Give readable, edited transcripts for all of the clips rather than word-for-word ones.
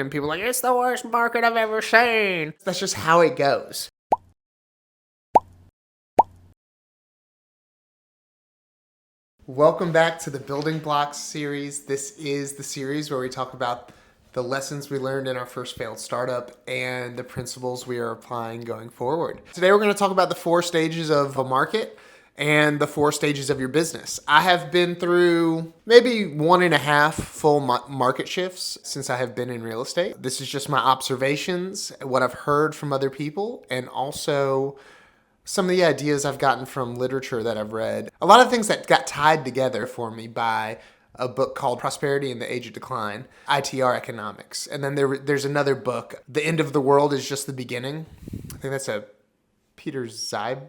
And people are like, it's the worst market I've ever seen. That's just how it goes. Welcome back to the Building Blocks series. This is the series where we talk about the lessons we learned in our first failed startup and the principles we are applying going forward. Today we're going to talk about the 4 stages of a market and the 4 stages of your business. I have been through maybe 1.5 full market shifts since I have been in real estate. This is just my observations, what I've heard from other people, and also some of the ideas I've gotten from literature that I've read. A lot of things that got tied together for me by a book called Prosperity in the Age of Decline, ITR Economics. And then there's another book, The End of the World is Just the Beginning. I think that's a Peter Zeib.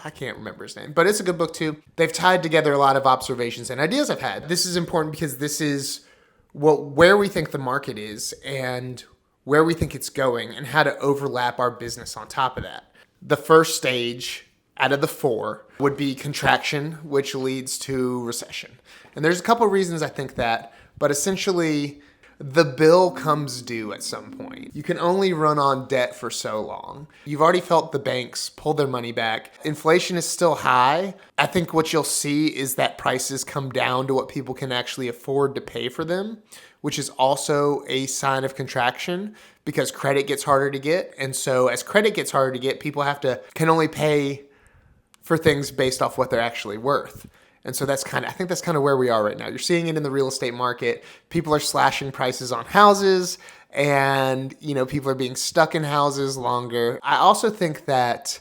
I can't remember his name, but it's a good book too. They've tied together a lot of observations and ideas I've had. This is important because this is where we think the market is and where we think it's going and how to overlap our business on top of that. The first stage out of the 4 would be contraction, which leads to recession. And there's a couple of reasons I think that, but essentially the bill comes due at some point. You can only run on debt for so long. You've already felt the banks pull their money back. Inflation is still high. I think what you'll see is that prices come down to what people can actually afford to pay for them, which is also a sign of contraction because credit gets harder to get. And so as credit gets harder to get, people can only pay for things based off what they're actually worth. And so I think that's kind of where we are right now. You're seeing it in the real estate market. People are slashing prices on houses and, people are being stuck in houses longer. I also think that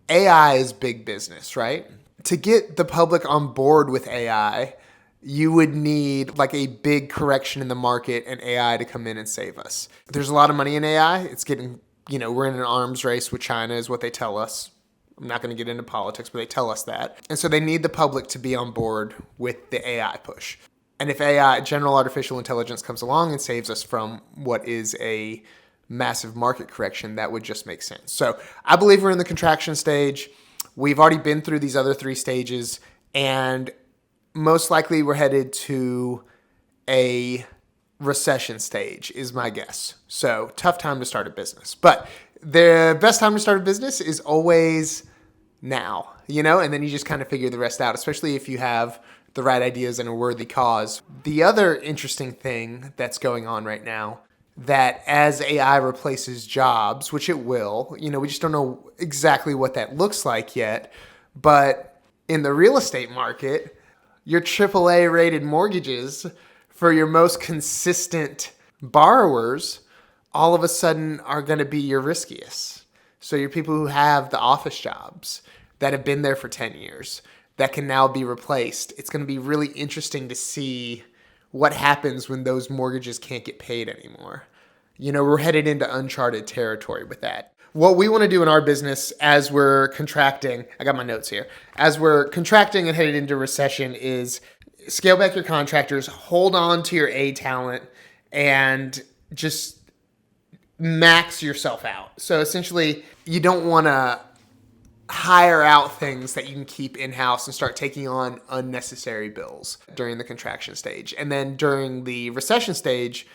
AI is big business, right? To get the public on board with AI, you would need like a big correction in the market and AI to come in and save us. There's a lot of money in AI. It's getting, we're in an arms race with China is what they tell us. I'm not going to get into politics, but they tell us that. And so they need the public to be on board with the AI push. And if AI, general artificial intelligence, comes along and saves us from what is a massive market correction, that would just make sense. So I believe we're in the contraction stage. We've already been through these other 3 stages, and most likely we're headed to a recession stage is my guess. So tough time to start a business. But the best time to start a business is always now, and then you just kind of figure the rest out, especially if you have the right ideas and a worthy cause. The other interesting thing that's going on right now, that as AI replaces jobs, which it will, we just don't know exactly what that looks like yet, but in the real estate market, your AAA rated mortgages for your most consistent borrowers all of a sudden are going to be your riskiest. So your people who have the office jobs that have been there for 10 years that can now be replaced. It's going to be really interesting to see what happens when those mortgages can't get paid anymore. We're headed into uncharted territory with that. What we want to do in our business as we're contracting, I got my notes here, as we're contracting and headed into recession is scale back your contractors, hold on to your A talent, and just max yourself out. So essentially, you don't want to hire out things that you can keep in-house and start taking on unnecessary bills during the contraction stage. And then during the recession stage,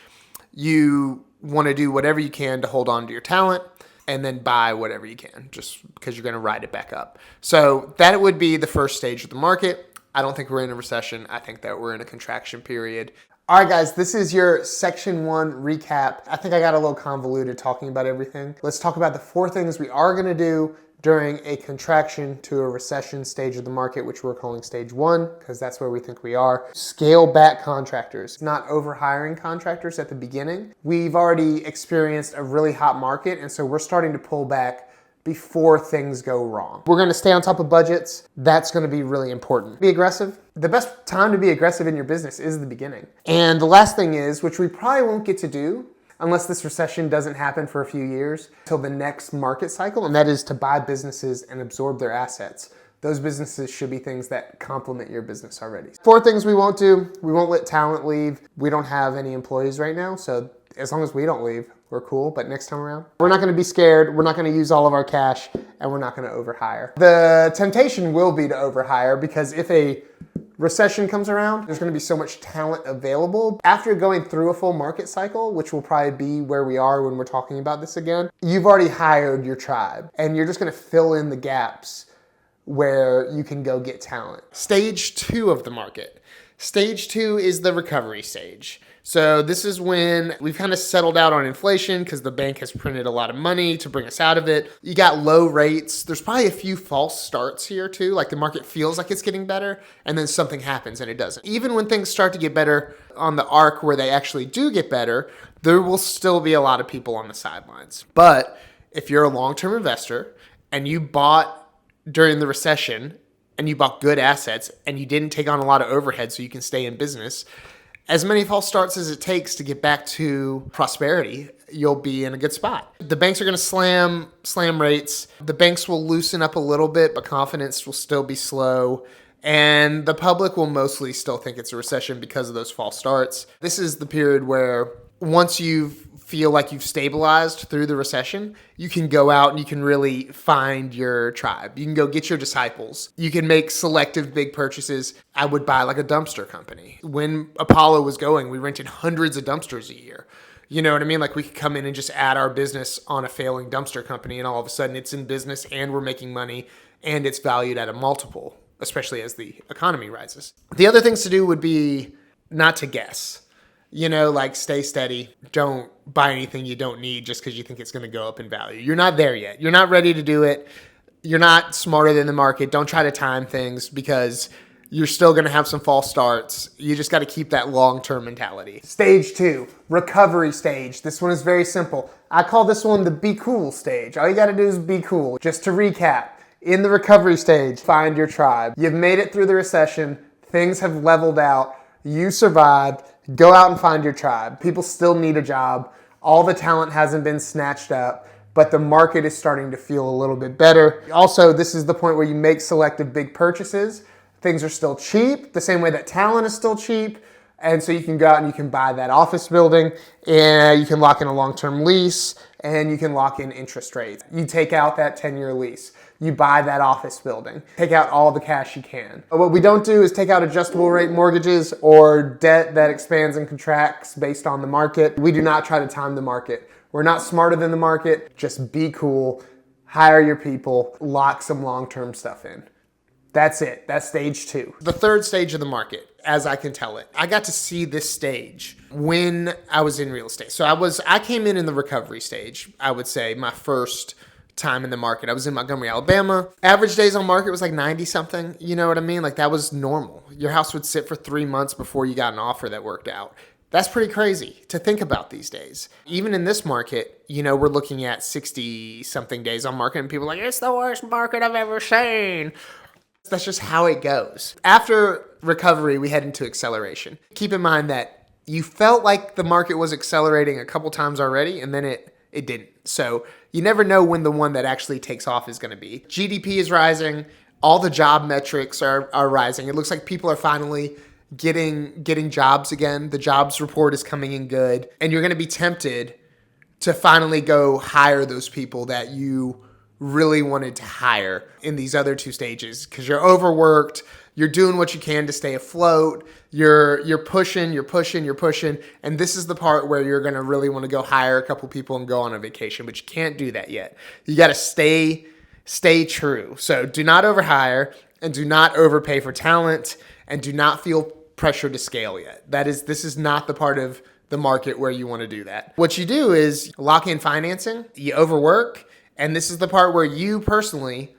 you want to do whatever you can to hold on to your talent and then buy whatever you can just because you're going to ride it back up. So that would be the first stage of the market. I don't think we're in a recession. I think that we're in a contraction period. All right, guys, this is your section 1 recap. I think I got a little convoluted talking about everything. Let's talk about the 4 things we are going to do during a contraction to a recession stage of the market, which we're calling stage 1, because that's where we think we are. Scale back contractors, not overhiring contractors at the beginning. We've already experienced a really hot market, and so we're starting to pull back before things go wrong. We're going to stay on top of budgets. That's going to be really important. Be aggressive. The best time to be aggressive in your business is the beginning. And the last thing is, which we probably won't get to do unless this recession doesn't happen for a few years till the next market cycle, and that is to buy businesses and absorb their assets. Those businesses should be things that complement your business already. 4 things we won't do. We won't let talent leave. We don't have any employees right now, so as long as we don't leave, we're cool. But next time around, we're not going to be scared. We're not going to use all of our cash, and we're not going to overhire. The temptation will be to overhire because if a recession comes around, there's going to be so much talent available. After going through a full market cycle, which will probably be where we are when we're talking about this again, you've already hired your tribe and you're just going to fill in the gaps where you can go get talent. Stage 2 of the market. Stage 2 is the recovery stage. So this is when we've kind of settled out on inflation because the bank has printed a lot of money to bring us out of it. You got low rates. There's probably a few false starts here too. Like the market feels like it's getting better and then something happens and it doesn't. Even when things start to get better on the arc where they actually do get better, there will still be a lot of people on the sidelines. But if you're a long-term investor and you bought during the recession and you bought good assets and you didn't take on a lot of overhead so you can stay in business, as many false starts as it takes to get back to prosperity, you'll be in a good spot. The banks are going to slam rates. The banks will loosen up a little bit, but confidence will still be slow. And the public will mostly still think it's a recession because of those false starts. This is the period where once you feel like you've stabilized through the recession, you can go out and you can really find your tribe. You can go get your disciples. You can make selective big purchases. I would buy like a dumpster company. When Apollo was going, we rented hundreds of dumpsters a year. You know what I mean? Like we could come in and just add our business on a failing dumpster company and all of a sudden it's in business and we're making money and it's valued at a multiple, especially as the economy rises. The other things to do would be not to guess. You know, like stay steady. Don't buy anything you don't need just because you think it's going to go up in value. You're not there yet. You're not ready to do it. You're not smarter than the market. Don't try to time things because you're still going to have some false starts. You just got to keep that long-term mentality. Stage 2, recovery stage. This one is very simple. I call this one the be cool stage. All you got to do is be cool. Just to recap, in the recovery stage, find your tribe. You've made it through the recession. Things have leveled out. You survived. Go out and find your tribe. People still need a job. All the talent hasn't been snatched up, but the market is starting to feel a little bit better. Also, this is the point where you make selective big purchases. Things are still cheap, the same way that talent is still cheap. And so you can go out and you can buy that office building and you can lock in a long-term lease and you can lock in interest rates. You take out that 10-year lease. You buy that office building. Take out all the cash you can. What we don't do is take out adjustable rate mortgages or debt that expands and contracts based on the market. We do not try to time the market. We're not smarter than the market. Just be cool, hire your people, lock some long-term stuff in. That's it. That's stage 2. The third stage of the market, as I can tell it. I got to see this stage when I was in real estate. So I came in the recovery stage, I would say, my first time in the market. I was in Montgomery, Alabama. Average days on market was like 90 something. You know what I mean? Like that was normal. Your house would sit for 3 months before you got an offer that worked out. That's pretty crazy to think about these days. Even in this market, you know, we're looking at 60 something days on market and people are like, it's the worst market I've ever seen. That's just how it goes. After recovery, we head into acceleration. Keep in mind that you felt like the market was accelerating a couple times already and then it didn't. So you never know when the one that actually takes off is going to be. GDP is rising. All the job metrics are rising. It looks like people are finally getting jobs again. The jobs report is coming in good. And you're going to be tempted to finally go hire those people that you really wanted to hire in these other 2 stages because you're overworked. You're doing what you can to stay afloat. You're pushing. And this is the part where you're going to really want to go hire a couple people and go on a vacation, but you can't do that yet. You got to stay true. So do not overhire and do not overpay for talent and do not feel pressure to scale yet. This is not the part of the market where you want to do that. What you do is lock in financing, you overwork, and this is the part where you personally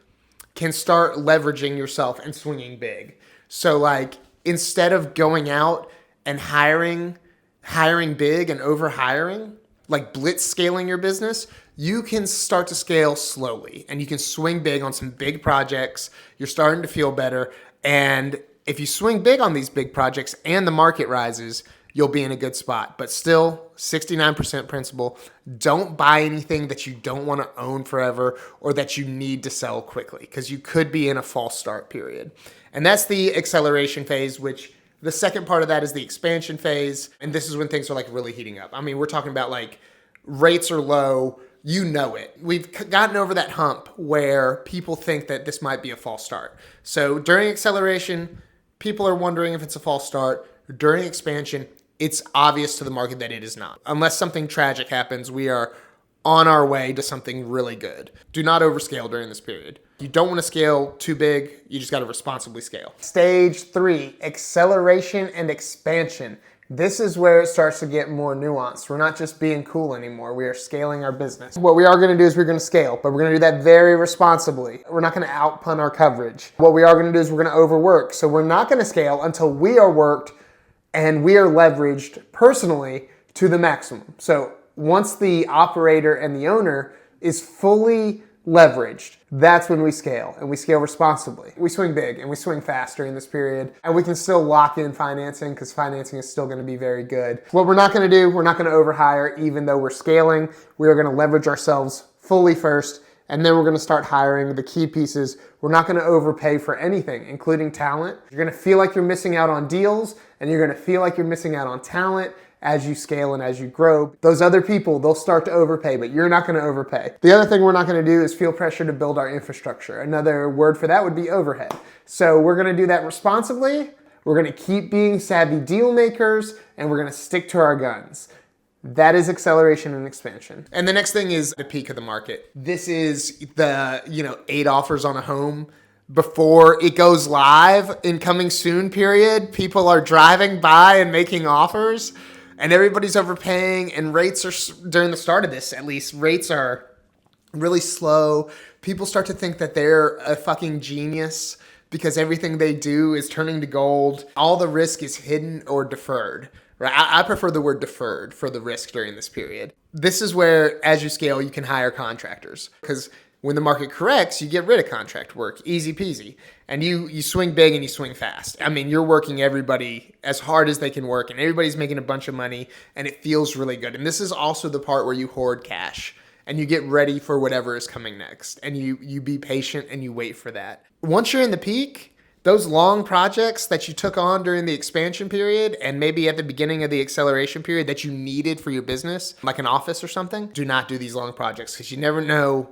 can start leveraging yourself and swinging big. So like instead of going out and hiring big and overhiring, like blitz scaling your business, you can start to scale slowly and you can swing big on some big projects. You're starting to feel better. And if you swing big on these big projects and the market rises, you'll be in a good spot. But still, 69% principle. Don't buy anything that you don't want to own forever or that you need to sell quickly because you could be in a false start period. And that's the acceleration phase, which the second part of that is the expansion phase. And this is when things are like really heating up. I mean, we're talking about like rates are low. You know it. We've gotten over that hump where people think that this might be a false start. So during acceleration, people are wondering if it's a false start. During expansion, it's obvious to the market that it is not. Unless something tragic happens, we are on our way to something really good. Do not overscale during this period. You don't want to scale too big. You just got to responsibly scale. Stage 3, acceleration and expansion. This is where it starts to get more nuanced. We're not just being cool anymore. We are scaling our business. What we are going to do is we're going to scale, but we're going to do that very responsibly. We're not going to outpunt our coverage. What we are going to do is we're going to overwork. So we're not going to scale until we are worked and we are leveraged personally to the maximum. So once the operator and the owner is fully leveraged, that's when we scale, and we scale responsibly. We swing big and we swing fast during this period, and we can still lock in financing because financing is still going to be very good. What we're not going to do, we're not going to overhire even though we're scaling. We are going to leverage ourselves fully first, and then we're going to start hiring the key pieces. We're not going to overpay for anything, including talent. You're going to feel like you're missing out on deals, and you're going to feel like you're missing out on talent as you scale and as you grow. Those other people, they'll start to overpay, but you're not going to overpay. The other thing we're not going to do is feel pressure to build our infrastructure. Another word for that would be overhead. So we're going to do that responsibly. We're going to keep being savvy deal makers, and we're going to stick to our guns. That is acceleration and expansion. And the next thing is the peak of the market. This is the 8 offers on a home before it goes live in coming soon period. People are driving by and making offers, and everybody's overpaying, and rates are, during the start of this at least, rates are really slow. People start to think that they're a fucking genius because everything they do is turning to gold. All the risk is hidden or deferred. Right? I prefer the word deferred for the risk during this period. This is where, as you scale, you can hire contractors, because when the market corrects, you get rid of contract work, easy peasy. And you swing big and you swing fast. I mean, you're working everybody as hard as they can work, and everybody's making a bunch of money, and it feels really good. And this is also the part where you hoard cash and you get ready for whatever is coming next. And you be patient and you wait for that. Once you're in the peak, those long projects that you took on during the expansion period and maybe at the beginning of the acceleration period that you needed for your business, like an office or something, do not do these long projects, because you never know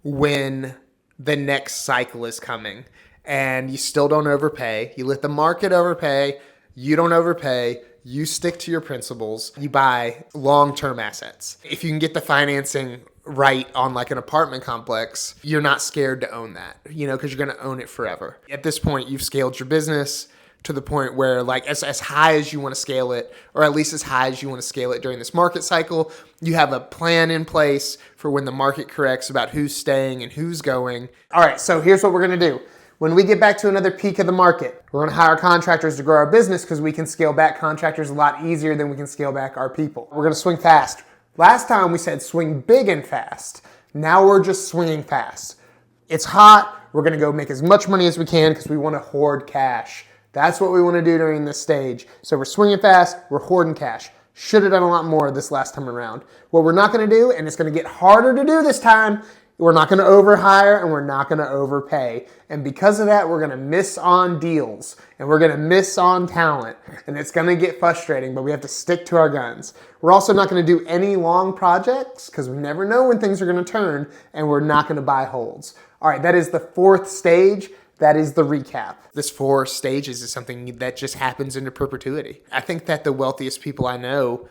when the next cycle is coming. And you still don't overpay. You let the market overpay. You don't overpay. You stick to your principles. You buy long-term assets. If you can get the financing right on like an apartment complex, you're not scared to own that, because you're going to own it forever. At this point, you've scaled your business to the point where, like, as high as you want to scale it, or at least as high as you want to scale it during this market cycle, you have a plan in place for when the market corrects about who's staying and who's going. All right, so here's what we're going to do. When we get back to another peak of the market, we're going to hire contractors to grow our business, because we can scale back contractors a lot easier than we can scale back our people. We're going to swing fast. Last time we said swing big and fast. Now we're just swinging fast. It's hot. We're going to go make as much money as we can because we want to hoard cash. That's what we want to do during this stage. So we're swinging fast, we're hoarding cash. Should have done a lot more this last time around. What we're not going to do, and it's going to get harder to do this time, we're not going to overhire and we're not going to overpay. And because of that, we're going to miss on deals and we're going to miss on talent. And it's going to get frustrating, but we have to stick to our guns. We're also not going to do any long projects because we never know when things are going to turn, and we're not going to buy holds. All right, that is the 4th stage. That is the recap. This 4 stages is something that just happens into perpetuity. I think that the wealthiest people I know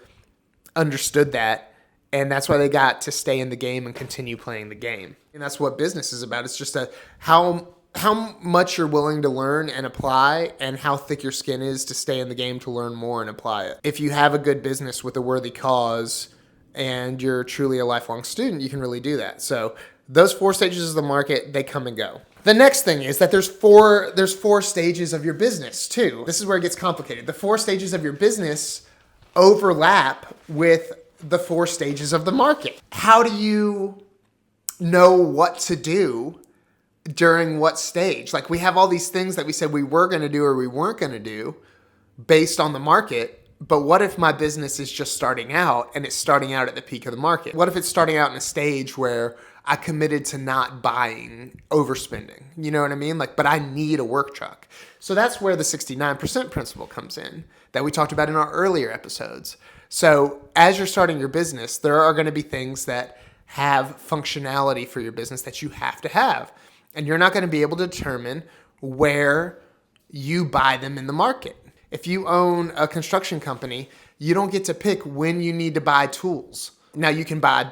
understood that, and that's why they got to stay in the game and continue playing the game. And that's what business is about. It's just how much you're willing to learn and apply, and how thick your skin is to stay in the game to learn more and apply it. If you have a good business with a worthy cause and you're truly a lifelong student, you can really do that. So those 4 stages of the market, they come and go. The next thing is that there's four stages of your business too. This is where it gets complicated. The 4 stages of your business overlap with the 4 stages of the market. How do you know what to do during what stage? Like, we have all these things that we said we were going to do or we weren't going to do based on the market. But what if my business is just starting out and it's starting out at the peak of the market? What if it's starting out in a stage where I committed to not buying, overspending? You know what I mean? But I need a work truck. So that's where the 69% principle comes in that we talked about in our earlier episodes. So as you're starting your business, there are going to be things that have functionality for your business that you have to have. And you're not going to be able to determine where You buy them in the market. If you own a construction company, you don't get to pick when you need to buy tools. Now you can buy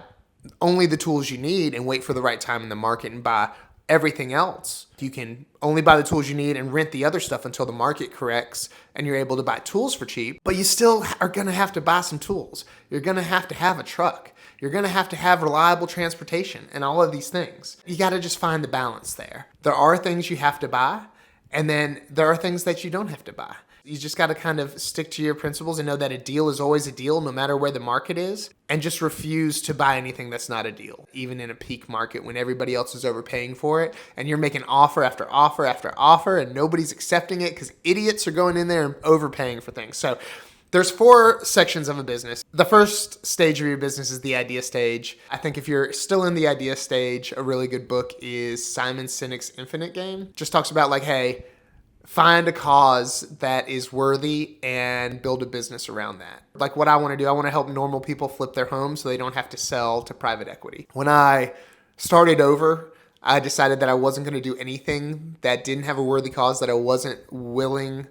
only the tools you need and wait for the right time in the market and buy everything else. You can only buy the tools you need and rent the other stuff until the market corrects and you're able to buy tools for cheap, but you still are gonna have to buy some tools. You're gonna have to have a truck. You're gonna have to have reliable transportation and all of these things. You gotta just find the balance there. There are things you have to buy, and then there are things that you don't have to buy. You just got to kind of stick to your principles and know that a deal is always a deal no matter where the market is, and just refuse to buy anything that's not a deal, even in a peak market when everybody else is overpaying for it and you're making offer after offer after offer and nobody's accepting it because idiots are going in there and overpaying for things. So there's 4 sections of a business. The first stage of your business is the idea stage. I think if you're still in the idea stage, a really good book is Simon Sinek's Infinite Game. Just talks about like, hey, find a cause that is worthy and build a business around that. Like what I want to do, I want to help normal people flip their homes so they don't have to sell to private equity. When I started over, I decided that I wasn't going to do anything that didn't have a worthy cause that I wasn't willing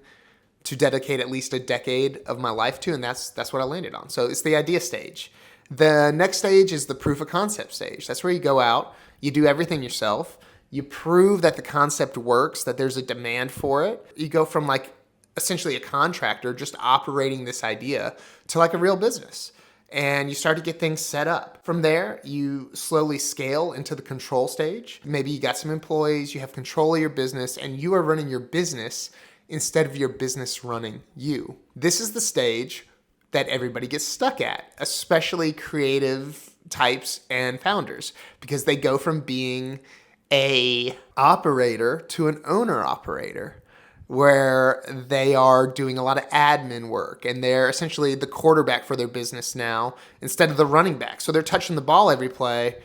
to dedicate at least a decade of my life to, and that's what I landed on. So it's the idea stage. The next stage is the proof of concept stage. That's where you go out, you do everything yourself, you prove that the concept works, that there's a demand for it. You go from like essentially a contractor just operating this idea to like a real business. And you start to get things set up. From there, you slowly scale into the control stage. Maybe you got some employees, you have control of your business, and you are running your business instead of your business running you. This is the stage that everybody gets stuck at, especially creative types and founders, because they go from being a operator to an owner operator, where they are doing a lot of admin work and they're essentially the quarterback for their business now instead of the running back. So they're touching the ball every play,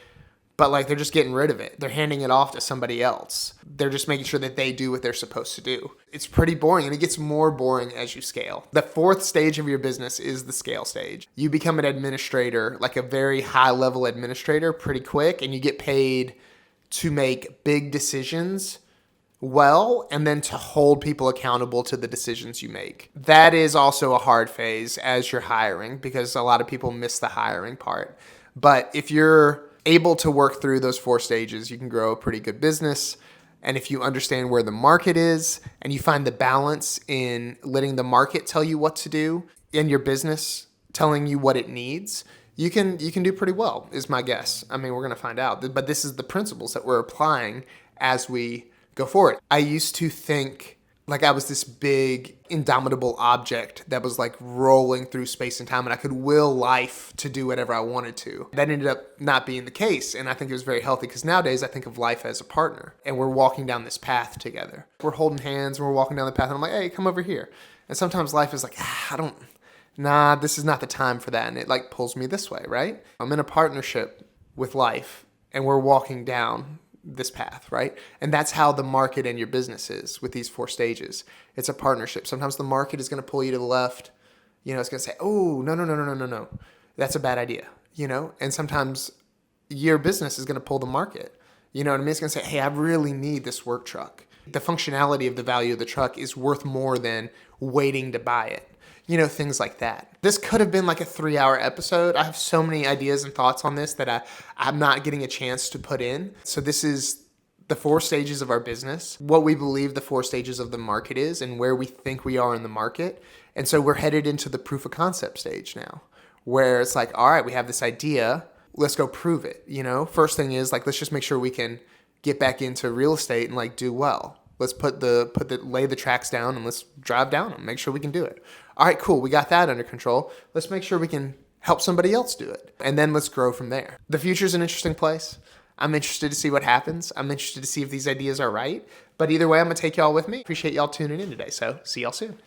but like they're just getting rid of it. They're handing it off to somebody else. They're just making sure that they do what they're supposed to do. It's pretty boring, and it gets more boring as you scale. The 4th stage of your business is the scale stage. You become an administrator, like a very high level administrator pretty quick, and you get paid to make big decisions well, and then to hold people accountable to the decisions you make. That is also a hard phase as you're hiring, because a lot of people miss the hiring part. But if you're able to work through those 4 stages, you can grow a pretty good business. And if you understand where the market is and you find the balance in letting the market tell you what to do and your business telling you what it needs, you can do pretty well, is my guess. I mean, we're going to find out. But this is the principles that we're applying as we go forward. I used to think like I was this big, indomitable object that was like rolling through space and time, and I could will life to do whatever I wanted to. That ended up not being the case, and I think it was very healthy, because nowadays I think of life as a partner, and we're walking down this path together. We're holding hands, and we're walking down the path, and I'm like, hey, come over here. And sometimes life is like, this is not the time for that, and it like pulls me this way, right? I'm in a partnership with life, and we're walking down this path, right? And that's how the market and your business is with these 4 stages. It's a partnership. Sometimes the market is going to pull you to the left. It's going to say, oh, no. That's a bad idea, And sometimes your business is going to pull the market. You know what I mean? It's going to say, hey, I really need this work truck. The functionality of the value of the truck is worth more than waiting to buy it. Things like that. This could have been like a 3-hour episode. I have so many ideas and thoughts on this that I'm not getting a chance to put in. So this is the 4 stages of our business, what we believe the 4 stages of the market is, and where we think we are in the market. And so we're headed into the proof of concept stage now, where it's like, all right, we have this idea. Let's go prove it. First thing is like, let's just make sure we can get back into real estate and like do well. Let's lay the tracks down and let's drive down them, make sure we can do it. All right, cool. We got that under control. Let's make sure we can help somebody else do it. And then let's grow from there. The future's an interesting place. I'm interested to see what happens. I'm interested to see if these ideas are right. But either way, I'm going to take y'all with me. Appreciate y'all tuning in today. So see y'all soon.